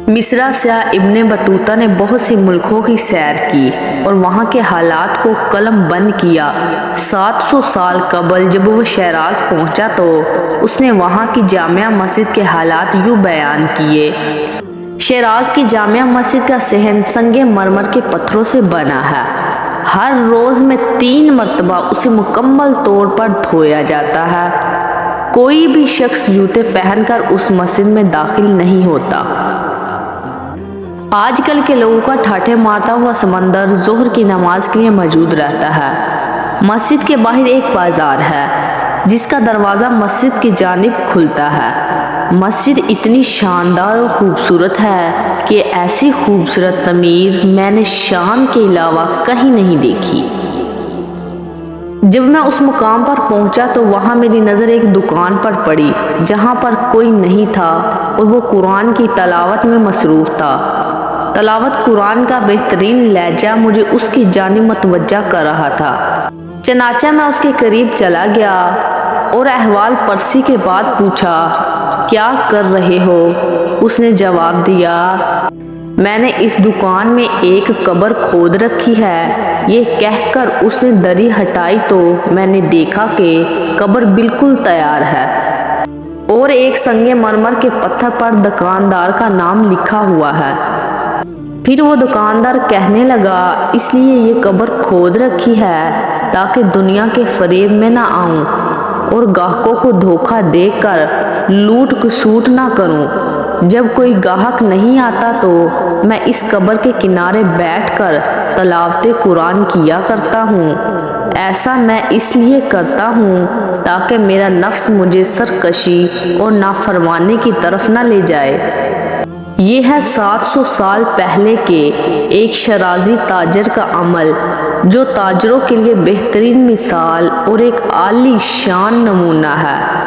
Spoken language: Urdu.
مصرا سے ابن بطوطہ نے بہت سے ملکوں کی سیر کی اور وہاں کے حالات کو قلم بند کیا۔ 700 سال قبل جب وہ شیراز پہنچا تو اس نے وہاں کی جامع مسجد کے حالات یوں بیان کیے۔ شیراز کی جامع مسجد کا صحن سنگ مرمر کے پتھروں سے بنا ہے۔ ہر روز میں 3 مرتبہ اسے مکمل طور پر دھویا جاتا ہے۔ کوئی بھی شخص جوتے پہن کر اس مسجد میں داخل نہیں ہوتا۔ آج کل کے لوگوں کا ٹھاٹھے مارتا ہوا سمندر ظہر کی نماز کے لیے موجود رہتا ہے۔ مسجد کے باہر ایک بازار ہے جس کا دروازہ مسجد کی جانب کھلتا ہے۔ مسجد اتنی شاندار اور خوبصورت ہے کہ ایسی خوبصورت تعمیر میں نے شام کے علاوہ کہیں نہیں دیکھی۔ جب میں اس مقام پر پہنچا تو وہاں میری نظر ایک دکان پر پڑی جہاں پر کوئی نہیں تھا اور وہ قرآن کی تلاوت میں مصروف تھا۔ تلاوت قرآن کا بہترین لہجہ مجھے اس کی جانب متوجہ کر رہا تھا۔ چنانچہ میں اس کے قریب چلا گیا اور احوال پرسی کے بعد پوچھا، کیا کر رہے ہو؟ اس نے جواب دیا، میں نے اس دکان میں ایک قبر کھود رکھی ہے۔ یہ کہہ کر اس نے دری ہٹائی تو میں نے دیکھا کہ قبر بالکل تیار ہے اور ایک سنگ مرمر کے پتھر پر دکاندار کا نام لکھا ہوا ہے۔ پھر وہ دکاندار کہنے لگا، اس لیے یہ قبر کھود رکھی ہے تاکہ دنیا کے فریب میں نہ آؤں اور گاہکوں کو دھوکہ دے کر لوٹ کسوٹ نہ کروں۔ جب کوئی گاہک نہیں آتا تو میں اس قبر کے کنارے بیٹھ کر تلاوت قرآن کیا کرتا ہوں۔ ایسا میں اس لیے کرتا ہوں تاکہ میرا نفس مجھے سرکشی اور نافرمانی کی طرف نہ لے جائے۔ یہ ہے 700 سال پہلے کے ایک شیرازی تاجر کا عمل جو تاجروں کے لیے بہترین مثال اور ایک عالی شان نمونہ ہے۔